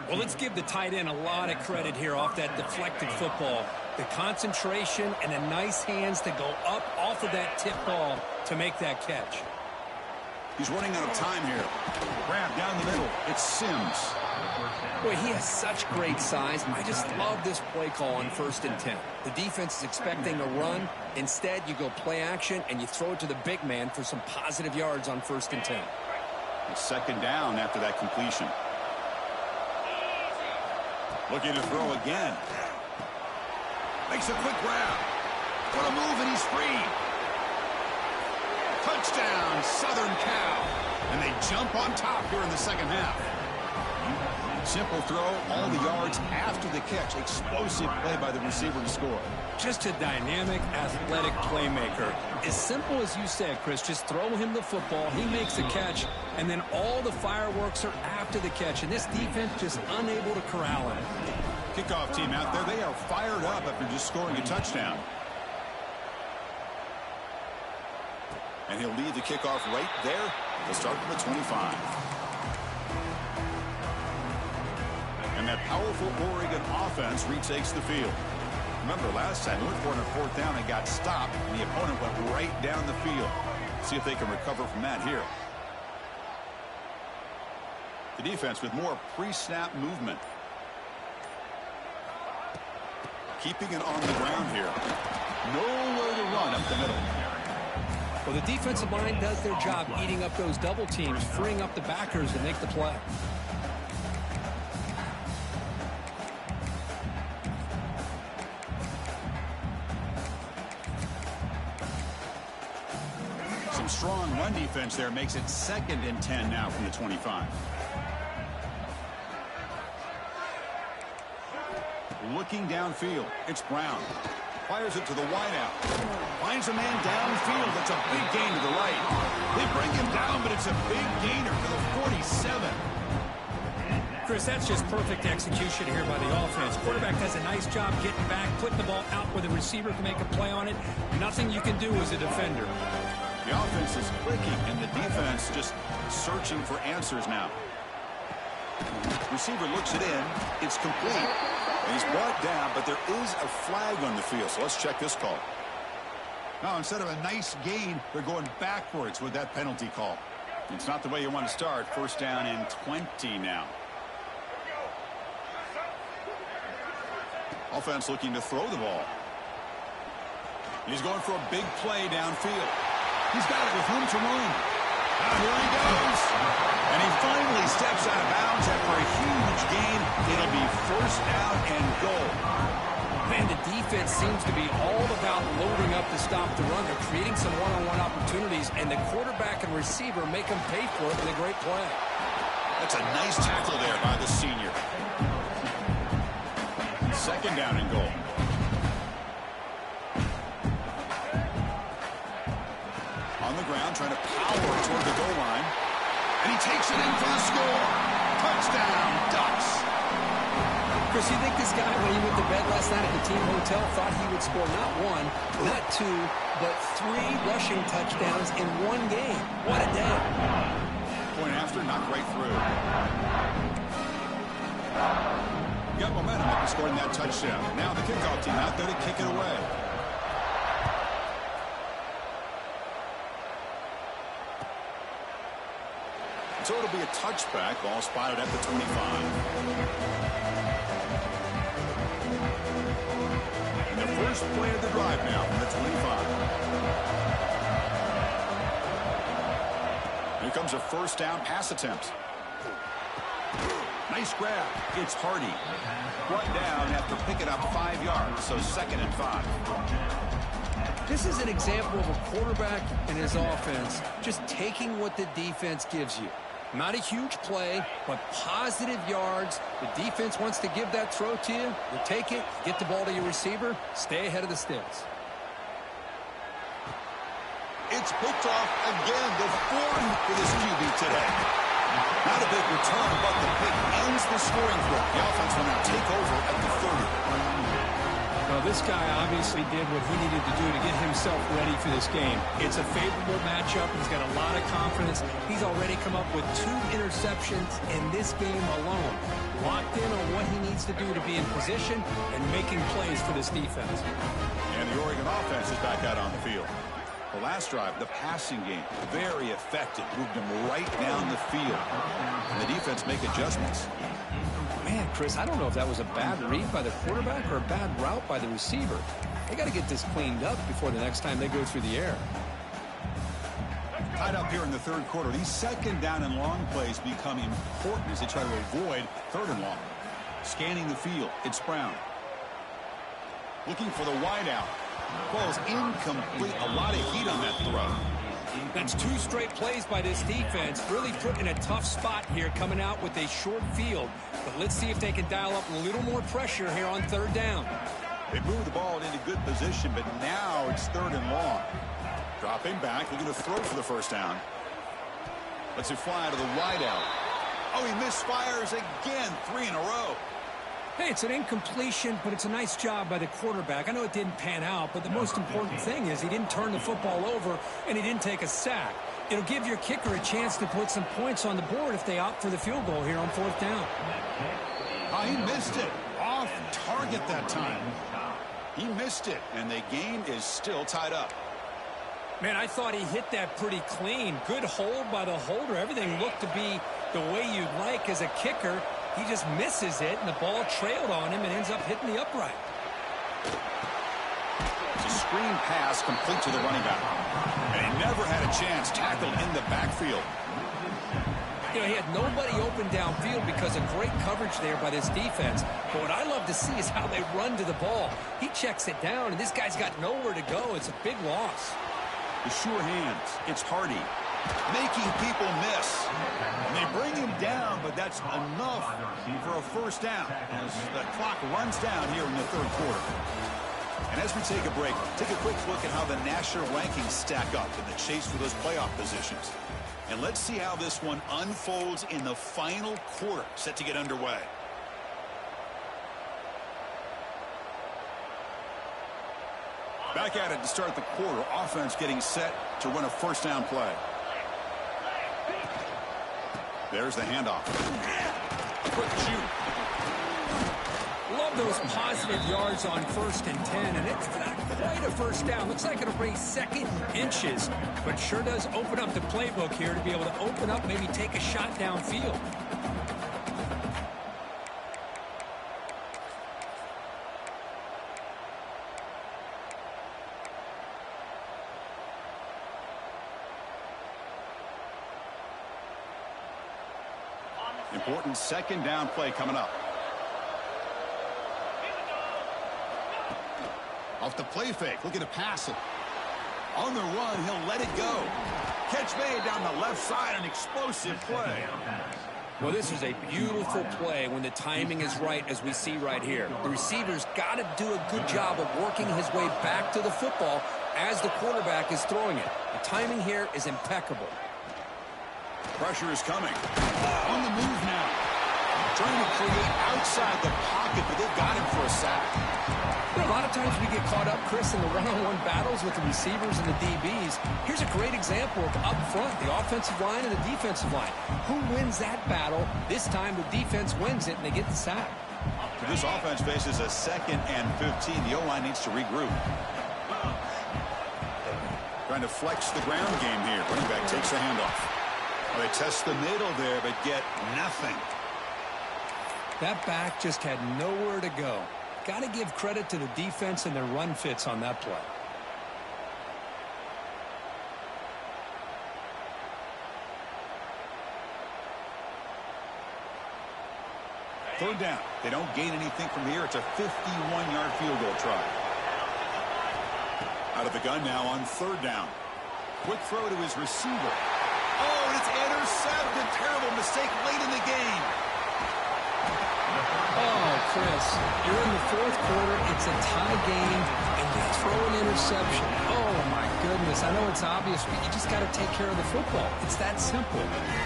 S2: Well, let's give the tight end a lot of credit here off that deflected football. The concentration and the nice hands to go up off of that tip ball to make that catch.
S1: He's running out of time here. Grab down the middle. It's Sims.
S2: Boy, he has such great size. I just love this play call on 1st and 10. The defense is expecting a run. Instead, you go play action, and you throw it to the big man for some positive yards on 1st and 10.
S1: It's second down after that completion. Looking to throw again. Makes a quick grab. What a move, and he's free. Touchdown, Southern Cal. And they jump on top here in the second half. Simple throw, all the yards after the catch. Explosive play by the receiver to score.
S2: Just a dynamic, athletic playmaker. As simple as you said, Chris, just throw him the football. He makes a catch, and then all the fireworks are after the catch. And this defense just unable to corral him.
S1: Kickoff team out there, they are fired up after just scoring a touchdown. And he'll lead the kickoff right there to start from the 25. And that powerful Oregon offense retakes the field. Remember, last time they went for it on 4th down and got stopped, and the opponent went right down the field. See if they can recover from that here. The defense with more pre-snap movement. Keeping it on the ground here. Nowhere to run up the middle.
S2: Well, the defensive line does their job eating up those double teams, freeing up the backers to make the play.
S1: Some strong run defense there makes it 2nd and 10 now from the 25. Looking downfield, it's Brown. Fires it to the wideout. Finds a man downfield. That's a big gain to the right. They bring him down, but it's a big gainer to the 47.
S2: Chris, that's just perfect execution here by the offense. Quarterback does a nice job getting back, putting the ball out where the receiver can make a play on it. Nothing you can do as a defender.
S1: The offense is clicking, and the defense just searching for answers now. Receiver looks it in. It's complete. And he's brought down, but there is a flag on the field. So let's check this call. Now, instead of a nice gain, they're going backwards with that penalty call. It's not the way you want to start. 1st down and 20 now. Offense looking to throw the ball. He's going for a big play downfield. He's got it with room to run. Now here he goes. And he finally steps out of bounds after a huge gain. It'll be 1st down and goal.
S2: Man, the defense seems to be all about loading up to stop the run. They're creating some one-on-one opportunities, and the quarterback and receiver make them pay for it with a great play.
S1: That's a nice tackle there by the senior. 2nd down and goal. On the ground, trying to power toward the goal line. And he takes it in for the score. Touchdown, Ducks.
S2: Chris, you think this guy, when he went to bed last night at the team hotel, thought he would score not 1, not 2, but 3 rushing touchdowns in one game? What a day.
S1: Point after, knocked right through. Got momentum after scoring that touchdown. Now the kickoff team out there to kick it away. So it'll be a touchback. Ball spotted at the 25. And the first play of the drive now from the 25. Here comes a 1st down pass attempt. Nice grab. It's Hardy. Brought down after picking up 5 yards. So 2nd and 5.
S2: This is an example of a quarterback and his offense just taking what the defense gives you. Not a huge play, but positive yards. The defense wants to give that throw to you. You take it, get the ball to your receiver, stay ahead of the sticks.
S1: It's picked off again, the 4th for this QB today. Not a big return, but the pick ends the scoring drive. The offense will now take over at the 30.
S2: Well, this guy obviously did what he needed to do to get himself ready for this game. It's a favorable matchup. He's got a lot of confidence. He's already come up with 2 interceptions in this game alone. Locked in on what he needs to do to be in position and making plays for this defense.
S1: And the Oregon offense is back out on the field. The last drive, the passing game, very effective. Moved him right down the field. And the defense make adjustments.
S2: Man, Chris, I don't know if that was a bad read by the quarterback or a bad route by the receiver. They got to get this cleaned up before the next time they go through the air.
S1: Tied up here in the 3rd quarter. These 2nd down and long plays become important as they try to avoid 3rd and long. Scanning the field, it's Brown. Looking for the wideout. Ball's incomplete. A lot of heat on that throw.
S2: That's 2 straight plays by this defense. Really put in a tough spot here, coming out with a short field. But let's see if they can dial up a little more pressure here on 3rd down.
S1: They moved the ball into good position, but now it's 3rd and long. Dropping back, looking to throw for the first down. Lets it fly to the wideout. Oh, he misfires again, 3 in a row.
S2: Hey, it's an incompletion, but it's a nice job by the quarterback. I know it didn't pan out, but the most important thing is he didn't turn the football over and he didn't take a sack. It'll give your kicker a chance to put some points on the board if they opt for the field goal here on 4th down.
S1: Oh, he missed it. Off target that time. He missed it, and the game is still tied up.
S2: Man, I thought he hit that pretty clean. Good hold by the holder. Everything looked to be the way you'd like as a kicker. He just misses it, and the ball trailed on him and ends up hitting the upright.
S1: It's a screen pass complete to the running back. And he never had a chance tackled in the backfield.
S2: You know, he had nobody open downfield because of great coverage there by this defense. But what I love to see is how they run to the ball. He checks it down, and this guy's got nowhere to go. It's a big loss.
S1: The sure hands. It's Hardy. Making people miss. And they bring him down, but that's enough for a first down as the clock runs down here in the 3rd quarter. And as we take a break, take a quick look at how the national rankings stack up in the chase for those playoff positions. And let's see how this one unfolds in the final quarter, set to get underway. Back at it to start the quarter. Offense getting set to run a first down play. There's the handoff. Quick shoot.
S2: Love those positive yards on 1st and 10, and it's not quite a first down. Looks like it'll bring 2nd inches, but sure does open up the playbook here to be able to open up, maybe take a shot downfield.
S1: Important 2nd down play coming up. Off the play fake, looking to pass it. On the run, he'll let it go. Catch made down the left side, an explosive play.
S2: Well, this is a beautiful play when the timing is right, as we see right here. The receiver's got to do a good job of working his way back to the football as the quarterback is throwing it. The timing here is impeccable.
S1: Pressure is coming. On the move now. Trying to create outside the pocket, but they've got him for a sack.
S2: A lot of times we get caught up, Chris, in the one-on-one battles with the receivers and the DBs. Here's a great example of up front, the offensive line and the defensive line. Who wins that battle? This time the defense wins it, and they get the sack.
S1: So this offense faces a 2nd and 15. The O-line needs to regroup. Trying to flex the ground game here. Running back takes the handoff. Well, they test the middle there, but get nothing.
S2: That back just had nowhere to go. Got to give credit to the defense and their run fits on that play.
S1: 3rd down. They don't gain anything from here. It's a 51-yard field goal try. Out of the gun now on 3rd down. Quick throw to his receiver. Oh, and it's intercepted. Terrible mistake late in the game.
S2: Oh, Chris, you're in the 4th quarter. It's a tie game, and you throw an interception. Oh, my goodness. I know it's obvious, but you just got to take care of the football. It's that simple.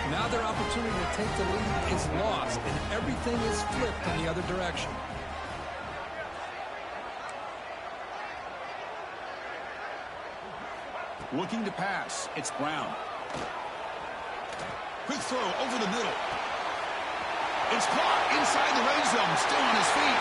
S2: Now their opportunity to take the lead is lost, and everything is flipped in the other direction.
S1: Looking to pass. It's Brown. Quick throw over the middle. It's caught inside the red zone. Still on his feet.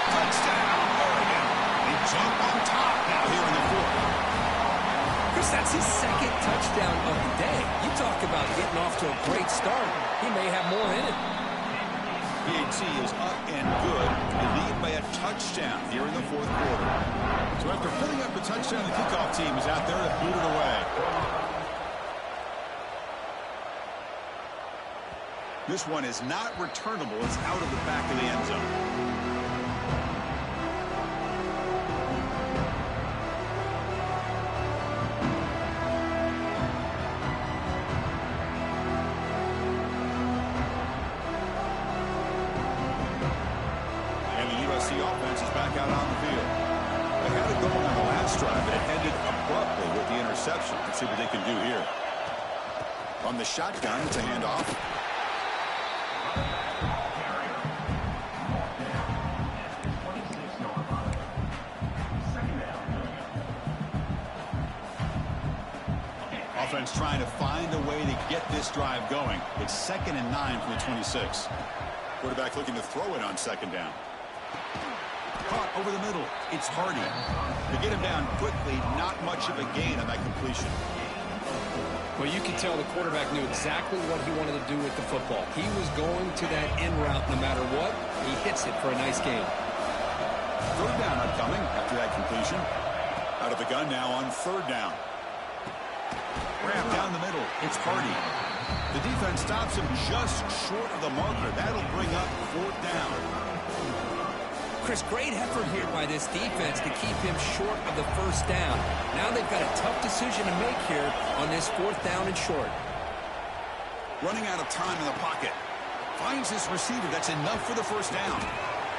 S1: Touchdown, Oregon. They jump on top now here in the 4th.
S2: Chris, that's his 2nd touchdown of the day. You talk about getting off to a great start. He may have more in it.
S1: PAT is up and good. They lead by a touchdown here in the 4th quarter. So after putting up a touchdown, the kickoff team is out there to boot it away. This one is not returnable. It's out of the back of the end zone. And the USC offense is back out on the field. last drive, but it ended abruptly with the interception. Let's see what they can do here. From the shotgun, it's a handoff. Offense trying to find a way to get this drive going. It's 2nd and 9 from the 26. Quarterback looking to throw it on 2nd down. Caught over the middle. It's Hardy. To get him down quickly, not much of a gain on that completion.
S2: Well, you can tell the quarterback knew exactly what he wanted to do with the football. He was going to that in route no matter what. He hits it for a nice gain.
S1: 3rd down upcoming after that completion. Out of the gun now on 3rd down. Grab down the middle. It's Hardy. The defense stops him just short of the marker. That'll bring up 4th down.
S2: Chris, great effort here by this defense to keep him short of the 1st down. Now they've got a tough decision to make here on this 4th down and short.
S1: Running out of time in the pocket. Finds his receiver. That's enough for the 1st down.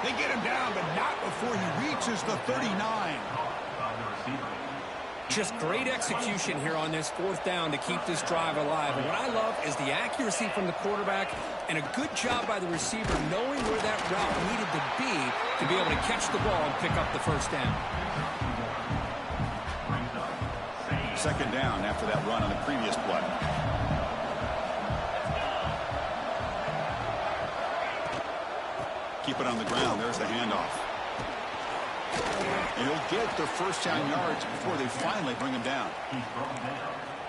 S1: They get him down, but not before he reaches the 39.
S2: Just great execution here on this 4th down to keep this drive alive. And what I love is the accuracy from the quarterback and a good job by the receiver knowing where that route needed to be able to catch the ball and pick up the 1st down.
S1: 2nd down after that run on the previous play. Keep it on the ground. There's the handoff. And he'll get the 1st down yards before they finally bring him down.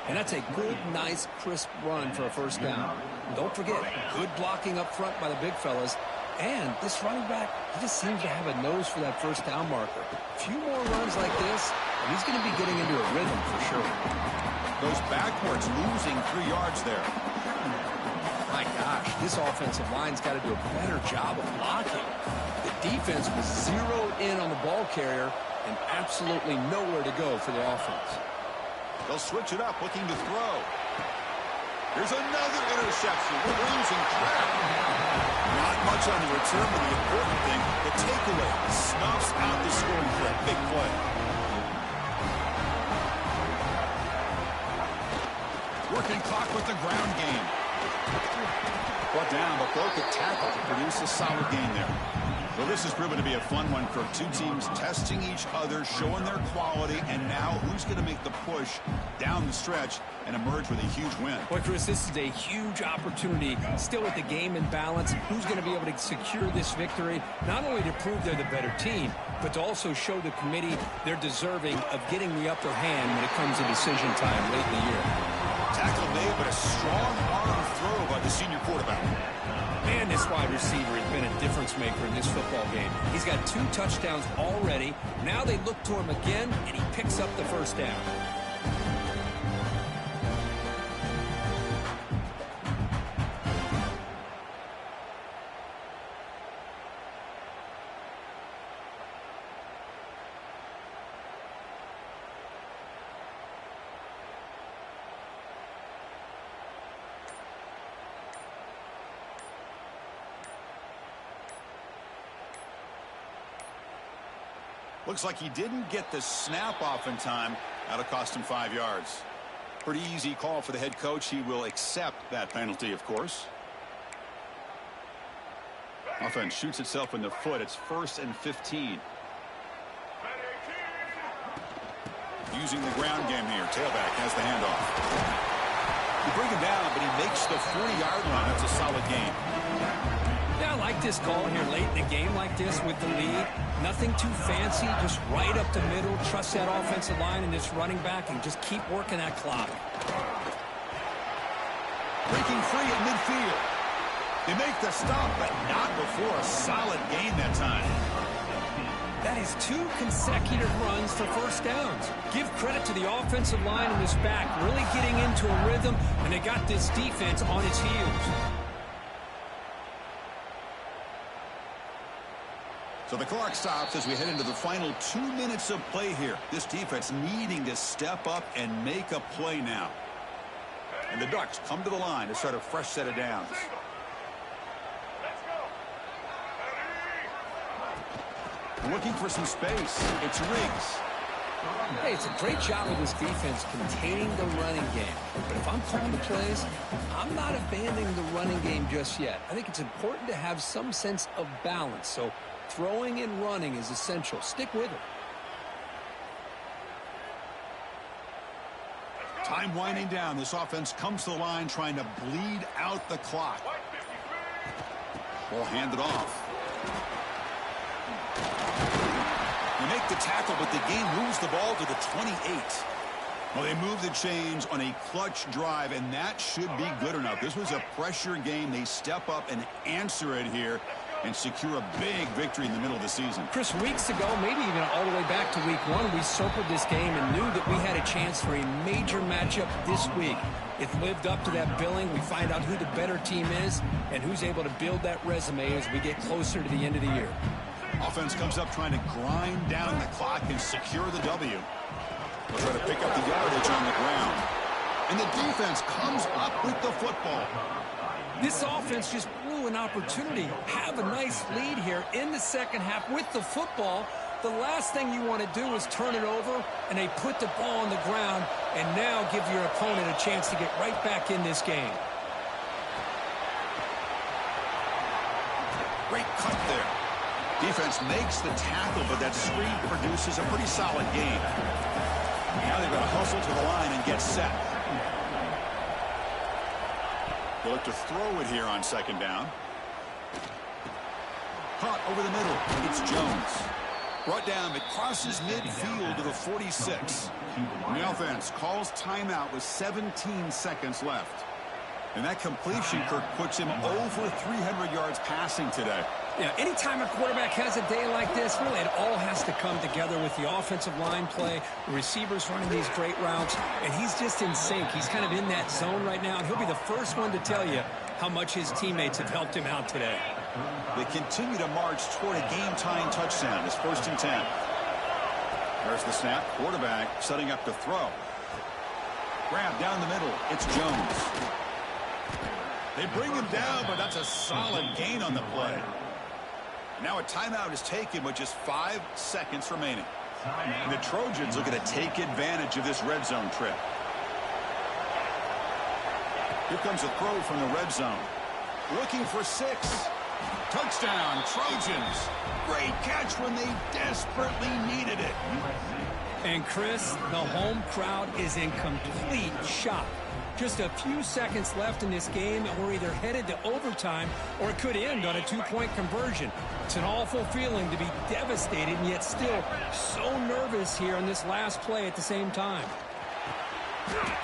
S2: And that's a good, nice, crisp run for a 1st down. Don't forget, good blocking up front by the big fellas. And this running back, he just seems to have a nose for that 1st down marker. A few more runs like this, and he's going to be getting into a rhythm for sure.
S1: Goes backwards, losing 3 yards there.
S2: My gosh, this offensive line's got to do a better job of blocking. The defense was zeroed in on the ball carrier and absolutely nowhere to go for the offense.
S1: They'll switch it up, looking to throw. Here's another interception. Losing track. Not much on the return, but the important thing, the takeaway snuffs out the scoring threat. Big play. Working clock with the ground game. Brought down, but broke a tackle to produce a solid gain there. Well, this has proven to be a fun one for two teams testing each other, showing their quality, and now who's going to make the push down the stretch and emerge with a huge win.
S2: Boy, Chris, this is a huge opportunity. Still with the game in balance, who's going to be able to secure this victory, not only to prove they're the better team, but to also show the committee they're deserving of getting the upper hand when it comes to decision time late in the year.
S1: Tackle made, but a strong arm throw by the senior quarterback.
S2: Man, this wide receiver has been a difference maker in this football game. He's got 2 touchdowns already. Now they look to him again, and he picks up the 1st down.
S1: Looks like he didn't get the snap off in time. That'll cost him 5 yards. Pretty easy call for the head coach. He will accept that penalty, of course. Offense shoots itself in the foot. It's 1st and 15. Using the ground game here. Tailback has the handoff. You bring him down, but he makes the 40-yard line. That's a solid gain.
S2: Yeah, I like this call here late in the game like this with the lead. Nothing too fancy, just right up the middle. Trust that offensive line and this running back and just keep working that clock.
S1: Breaking free at midfield. They make the stop, but not before a solid gain that time.
S2: That is 2 consecutive runs for 1st downs. Give credit to the offensive line in this back, really getting into a rhythm, and they got this defense on its heels.
S1: So the clock stops as we head into the final 2 minutes of play here. This defense needing to step up and make a play now. And the Ducks come to the line to start a fresh set of downs. Looking for some space. It's Riggs.
S2: Hey, it's a great job of this defense containing the running game. But if I'm calling the plays, I'm not abandoning the running game just yet. I think it's important to have some sense of balance. So throwing and running is essential. Stick with it.
S1: Time winding down. This offense comes to the line trying to bleed out the clock. Ball handed off. They make the tackle, but the game moves the ball to the 28. Well, they move the chains on a clutch drive, and that should be good enough. This was a pressure game. They step up and answer it here and secure a big victory in the middle of the season.
S2: Chris, weeks ago, maybe even all the way back to week 1, we circled this game and knew that we had a chance for a major matchup this week. It lived up to that billing. We find out who the better team is and who's able to build that resume as we get closer to the end of the year.
S1: Offense comes up trying to grind down the clock and secure the W. They'll try to pick up the yardage on the ground. And the defense comes up with the football.
S2: This offense just blew an opportunity. Have a nice lead here in the second half with the football. The last thing you want to do is turn it over, and they put the ball on the ground and now give your opponent a chance to get right back in this game.
S1: Great cut there. Defense makes the tackle, but that screen produces a pretty solid gain. Now they've got to hustle to the line and get set. They'll look to throw it here on second down. Caught over the middle. It's Jones. Brought down, but crosses midfield to the 46. And the offense calls timeout with 17 seconds left. And that completion, Kirk, puts him over 300 yards passing today.
S2: Yeah, anytime a quarterback has a day like this, really it all has to come together with the offensive line play, the receivers running these great routes, and he's just in sync. He's kind of in that zone right now, and he'll be the first one to tell you how much his teammates have helped him out today.
S1: They continue to march toward a game-tying touchdown. It's 1st and 10. There's the snap. Quarterback setting up to throw. Grab down the middle. It's Jones. They bring him down, but that's a solid gain on the play. Now a timeout is taken with just 5 seconds remaining. And the Trojans looking to take advantage of this red zone trip. Here comes a throw from the red zone. Looking for 6. Touchdown, Trojans. Great catch when they desperately needed it.
S2: And Chris, the home crowd is in complete shock. Just a few seconds left in this game, and we're either headed to overtime or it could end on a 2-point conversion. It's an awful feeling to be devastated and yet still so nervous here on this last play at the same time.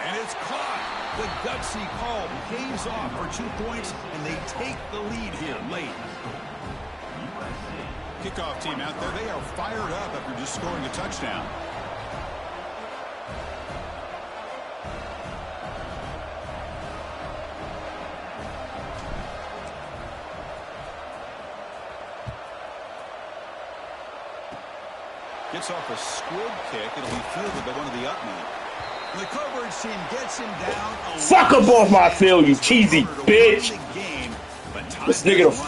S1: And it's caught. The gutsy call pays off for 2 points, and they take the lead here late. Kickoff team out there, they are fired up after just scoring a touchdown. Gets off a squib kick. It'll be fielded by one of the up men. The coverage team gets him down.
S3: Fuck up off my field, you cheesy bitch. This nigga the fuck.